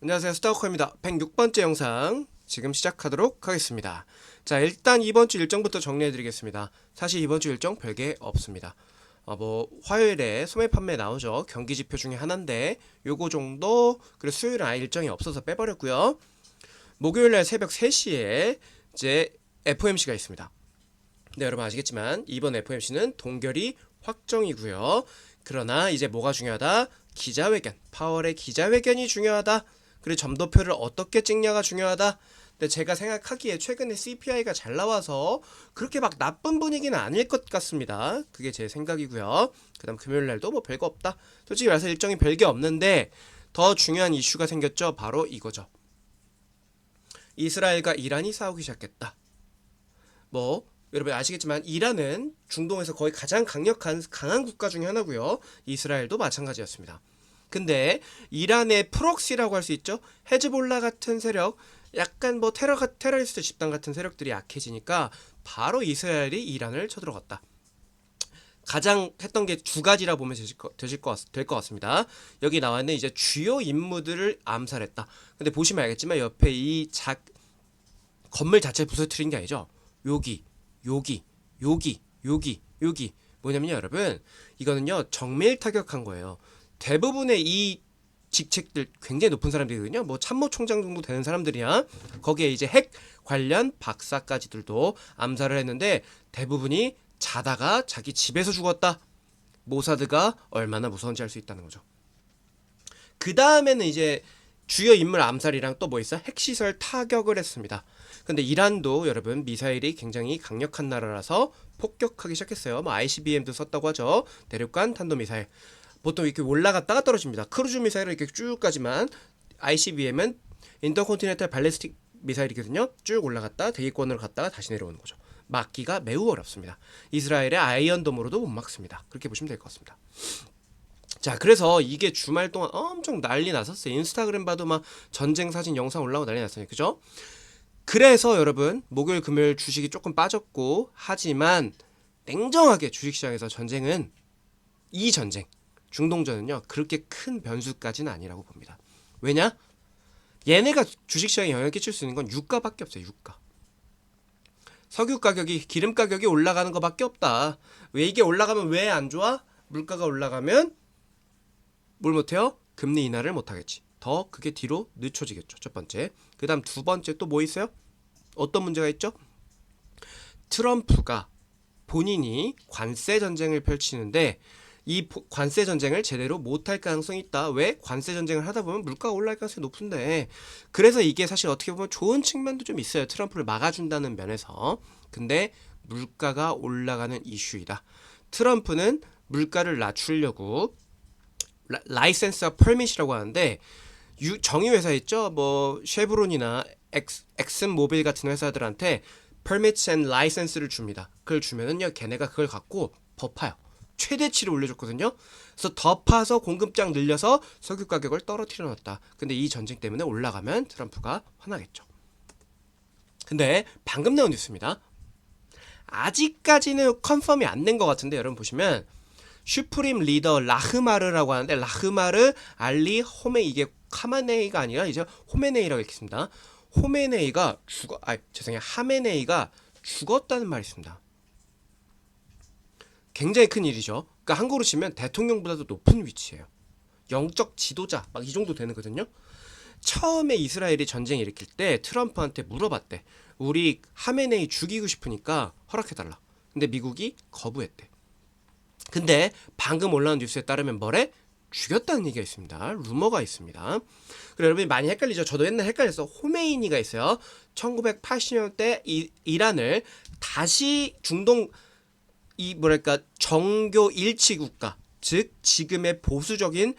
안녕하세요, 스타워커입니다. 106번째 영상 지금 시작하도록 하겠습니다. 자, 일단 이번 주 일정부터 정리해 드리겠습니다. 사실 이번 주 일정 별게 없습니다. 화요일에 소매 판매 나오죠. 경기 지표 중에 하나인데 요거 정도. 그리고 수요일은 아예 일정이 없어서 빼버렸고요. 목요일날 새벽 3시에 이제 FOMC가 있습니다. 네, 여러분 아시겠지만 이번 FOMC는 동결이 확정이고요. 그러나 이제 뭐가 중요하다? 기자회견, 파월의 기자회견이 중요하다. 그리고 점도표를 어떻게 찍냐가 중요하다. 근데 제가 생각하기에 최근에 CPI가 잘 나와서 그렇게 막 나쁜 분위기는 아닐 것 같습니다. 그게 제 생각이고요. 그 다음 금요일날도 뭐 별거 없다. 솔직히 말해서 일정이 별게 없는데 더 중요한 이슈가 생겼죠. 바로 이거죠. 이스라엘과 이란이 싸우기 시작했다. 여러분 아시겠지만 이란은 중동에서 거의 가장 강한 국가 중에 하나고요. 이스라엘도 마찬가지였습니다. 근데 이란의 프록시라고 할 수 있죠. 헤즈볼라 같은 세력, 약간 테러리스트 집단 같은 세력들이 약해지니까 바로 이스라엘이 이란을 쳐들어갔다. 가장 했던 게 두 가지라 보면 될 것 같습니다. 여기 나와 있는 이제 주요 인물들을 암살했다. 근데 보시면 알겠지만 옆에 이 건물 자체 부서뜨린 게 아니죠. 여기 뭐냐면요, 여러분, 이거는요 정밀 타격한 거예요. 대부분의 이 직책들 굉장히 높은 사람들이거든요. 참모총장 정도 되는 사람들이야. 거기에 이제 핵 관련 박사까지들도 암살을 했는데 대부분이 자다가 자기 집에서 죽었다. 모사드가 얼마나 무서운지 알 수 있다는 거죠. 그 다음에는 이제 주요 인물 암살이랑 또 뭐 있어? 핵시설 타격을 했습니다. 근데 이란도 여러분 미사일이 굉장히 강력한 나라라서 폭격하기 시작했어요. ICBM도 썼다고 하죠. 대륙간 탄도미사일. 보통 이렇게 올라갔다가 떨어집니다. 크루즈 미사일은 이렇게 쭉 가지만 ICBM은 인터컨티넨탈 발리스틱 미사일이거든요. 쭉 올라갔다 대기권으로 갔다가 다시 내려오는 거죠. 막기가 매우 어렵습니다. 이스라엘의 아이언돔으로도 못 막습니다. 그렇게 보시면 될 것 같습니다. 자, 그래서 이게 주말 동안 엄청 난리 났었어요. 인스타그램 봐도 막 전쟁 사진 영상 올라오고 난리 났어요. 그죠? 그래서 여러분 목요일 금요일 주식이 조금 빠졌고, 하지만 냉정하게 주식시장에서 이 전쟁 중동전은요 그렇게 큰 변수까지는 아니라고 봅니다. 왜냐? 얘네가 주식시장에 영향을 끼칠 수 있는 건 유가밖에 없어요. 유가. 석유 가격이, 기름 가격이 올라가는 것밖에 없다. 왜 이게 올라가면 왜 안 좋아? 물가가 올라가면 뭘 못해요? 금리 인하를 못하겠지. 더 그게 뒤로 늦춰지겠죠. 첫 번째. 그 다음 두 번째 또 뭐 있어요? 어떤 문제가 있죠? 트럼프가 본인이 관세 전쟁을 펼치는데 이 관세 전쟁을 제대로 못할 가능성이 있다. 왜? 관세 전쟁을 하다 보면 물가가 올라갈 가능성이 높은데. 그래서 이게 사실 어떻게 보면 좋은 측면도 좀 있어요. 트럼프를 막아준다는 면에서. 근데 물가가 올라가는 이슈이다. 트럼프는 물가를 낮추려고 라이센스와 퍼밋이라고 하는데 정유회사 있죠? 쉐브론이나 엑슨모빌 같은 회사들한테 permits and license를 줍니다. 그걸 주면은요 걔네가 그걸 갖고 더 파요. 최대치를 올려줬거든요. 그래서 더 파서 공급량 늘려서 석유 가격을 떨어뜨려 놨다. 근데 이 전쟁 때문에 올라가면 트럼프가 화나겠죠. 근데 방금 나온 뉴스입니다. 아직까지는 컨펌이 안 된 것 같은데 여러분 보시면 슈프림 리더 라흐마르라고 하는데, 라흐마르 알리 호메, 이게 카마네이가 아니라 이제 호메네이라고 읽습니다. 하메네이가 죽었다는 말이 있습니다. 굉장히 큰 일이죠. 그러니까 한국으로 치면 대통령보다도 높은 위치예요. 영적 지도자 막 이 정도 되는 거거든요. 처음에 이스라엘이 전쟁 일으킬 때 트럼프한테 물어봤대. 우리 하메네이 죽이고 싶으니까 허락해달라. 근데 미국이 거부했대. 근데 방금 올라온 뉴스에 따르면 죽였다는 얘기가 있습니다. 루머가 있습니다. 그리고 여러분이 많이 헷갈리죠. 저도 옛날에 헷갈려서 호메이니가 있어요. 1980년대 이란을 다시 중동 정교 일치 국가, 즉 지금의 보수적인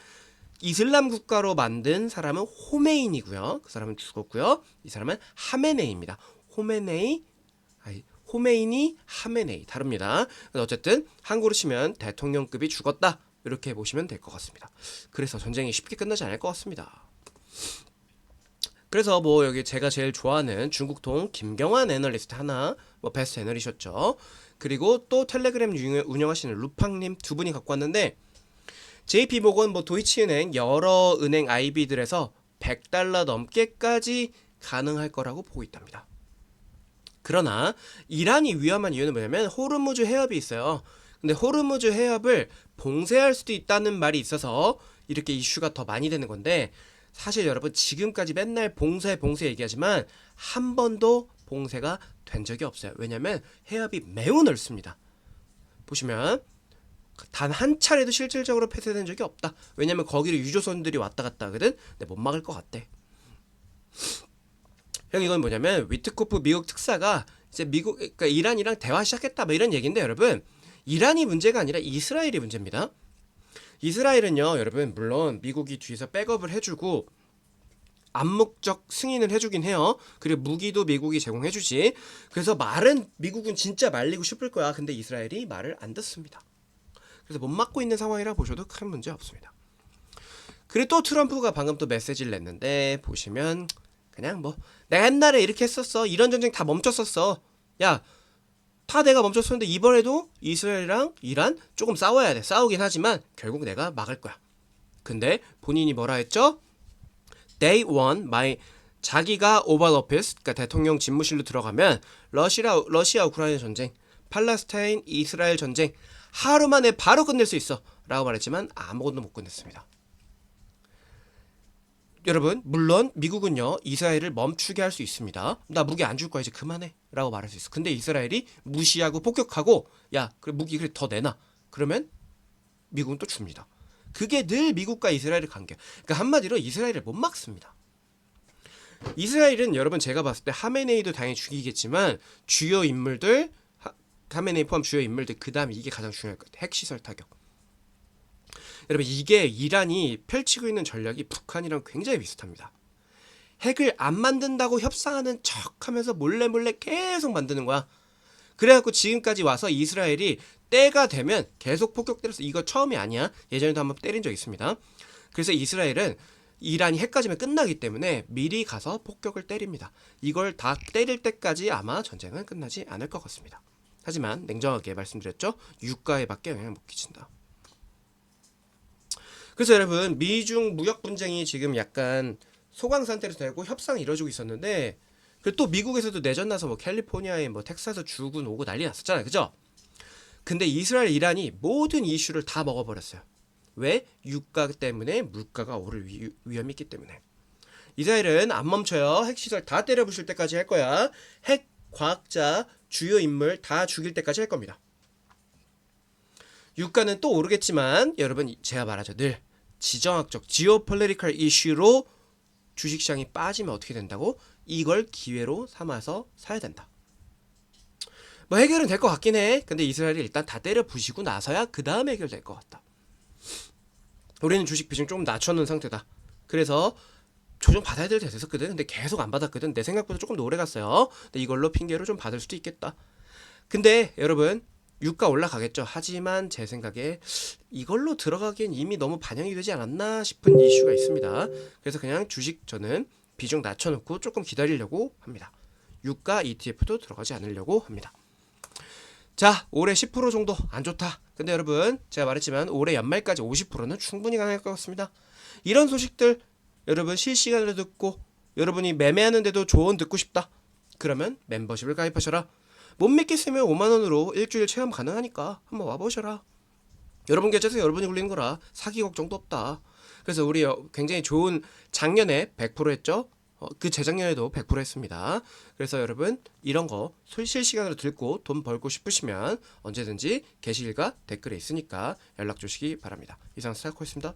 이슬람 국가로 만든 사람은 호메인이고요. 그 사람은 죽었고요. 이 사람은 하메네이입니다. 호메이니, 하메네이 다릅니다. 어쨌든 한국으로 치면 대통령급이 죽었다. 이렇게 보시면 될 것 같습니다. 그래서 전쟁이 쉽게 끝나지 않을 것 같습니다. 그래서 여기 제가 제일 좋아하는 중국통 김경환 애널리스트 하나, 베스트 애널이셨죠. 그리고 또 텔레그램 운영하시는 루팡님 두 분이 갖고 왔는데, JP모건, 도이치은행, 여러 은행 IB들에서 $100 넘게까지 가능할 거라고 보고 있답니다. 그러나 이란이 위험한 이유는 뭐냐면 호르무즈 해협이 있어요. 근데 호르무즈 해협을 봉쇄할 수도 있다는 말이 있어서 이렇게 이슈가 더 많이 되는 건데, 사실 여러분 지금까지 맨날 봉쇄 얘기하지만 한 번도 봉쇄가 된 적이 없어요. 왜냐면 해협이 매우 넓습니다. 보시면 단 한 차례도 실질적으로 폐쇄된 적이 없다. 왜냐면 거기를 유조선들이 왔다 갔다 하거든. 근데 못 막을 것 같대. 형, 이건 뭐냐면 위트코프 미국 특사가 이제 그러니까 이란이랑 대화 시작했다 뭐 이런 얘기인데, 여러분 이란이 문제가 아니라 이스라엘이 문제입니다. 이스라엘은요, 여러분 물론 미국이 뒤에서 백업을 해주고 암묵적 승인을 해주긴 해요. 그리고 무기도 미국이 제공해주지. 그래서 말은 미국은 진짜 말리고 싶을 거야. 근데 이스라엘이 말을 안 듣습니다. 그래서 못 막고 있는 상황이라 보셔도 큰 문제 없습니다. 그리고 또 트럼프가 방금 또 메시지를 냈는데, 보시면 그냥 뭐 내가 옛날에 이렇게 했었어. 이런 전쟁 다 멈췄었어. 야, 다 내가 멈췄었는데 이번에도 이스라엘이랑 이란 조금 싸워야 돼. 싸우긴 하지만 결국 내가 막을 거야. 근데 본인이 뭐라 했죠? Day one, 자기가 오발 오피스, 그러니까 대통령 집무실로 들어가면 러시아 우크라이나 전쟁, 팔레스타인 이스라엘 전쟁 하루 만에 바로 끝낼 수 있어 라고 말했지만 아무것도 못 끝냈습니다. 여러분 물론 미국은요 이스라엘을 멈추게 할 수 있습니다. 나 무기 안 줄 거야 이제 그만해 라고 말할 수 있어. 근데 이스라엘이 무시하고 폭격하고, 야 그래 무기 그래 더 내놔, 그러면 미국은 또 줍니다. 그게 늘 미국과 이스라엘의 관계. 그러니까 한마디로 이스라엘을 못 막습니다. 이스라엘은 여러분 제가 봤을 때 하메네이도 당연히 죽이겠지만 주요 인물들, 하메네이 포함 주요 인물들, 그 다음에 이게 가장 중요할 것 같아요. 핵시설 타격. 여러분 이게 이란이 펼치고 있는 전략이 북한이랑 굉장히 비슷합니다. 핵을 안 만든다고 협상하는 척하면서 몰래 계속 만드는 거야. 그래갖고 지금까지 와서 이스라엘이 때가 되면 계속 폭격 때려서, 이거 처음이 아니야. 예전에도 한번 때린 적 있습니다. 그래서 이스라엘은 이란이 핵까지면 끝나기 때문에 미리 가서 폭격을 때립니다. 이걸 다 때릴 때까지 아마 전쟁은 끝나지 않을 것 같습니다. 하지만 냉정하게 말씀드렸죠. 유가에 밖에 영향을 못 끼친다. 그래서 여러분 미중 무역 분쟁이 지금 약간 소강 상태로 되고 협상이 이루어지고 있었는데, 그리고 또 미국에서도 내전 나서 뭐 캘리포니아에 뭐 텍사스 주군 오고 난리 났었잖아요. 그죠? 근데 이스라엘 이란이 모든 이슈를 다 먹어버렸어요. 왜? 유가 때문에 물가가 오를 위험이 있기 때문에. 이스라엘은 안 멈춰요. 핵시설 다 때려 부실 때까지 할 거야. 핵 과학자 주요 인물 다 죽일 때까지 할 겁니다. 유가는 또 오르겠지만 여러분 제가 말하죠. 늘 지정학적 지오폴리티컬 이슈로 주식시장이 빠지면 어떻게 된다고? 이걸 기회로 삼아서 사야 된다. 뭐 해결은 될 것 같긴 해. 근데 이스라엘이 일단 다 때려 부시고 나서야 그 다음에 해결될 것 같다. 우리는 주식 비중 조금 낮춰놓은 상태다. 그래서 조정 받아야 될 때 됐었거든. 근데 계속 안 받았거든. 내 생각보다 조금 더 오래 갔어요. 근데 이걸로 핑계로 좀 받을 수도 있겠다. 근데 여러분 유가 올라가겠죠. 하지만 제 생각에 이걸로 들어가기엔 이미 너무 반영이 되지 않았나 싶은 이슈가 있습니다. 그래서 그냥 주식 저는 비중 낮춰놓고 조금 기다리려고 합니다. 유가 ETF도 들어가지 않으려고 합니다. 자, 올해 10% 정도 안 좋다. 근데 여러분 제가 말했지만 올해 연말까지 50%는 충분히 가능할 것 같습니다. 이런 소식들 여러분 실시간으로 듣고 여러분이 매매하는데도 조언 듣고 싶다. 그러면 멤버십을 가입하셔라. 못 믿겠으면 5만원으로 일주일 체험 가능하니까 한번 와보셔라. 여러분 계좌에서 여러분이 굴리는 거라 사기 걱정도 없다. 그래서 우리 굉장히 좋은 작년에 100% 했죠. 그 재작년에도 100% 했습니다. 그래서 여러분 이런 거 실시간으로 듣고 돈 벌고 싶으시면 언제든지 게시글과 댓글에 있으니까 연락 주시기 바랍니다. 이상 스타코였습니다.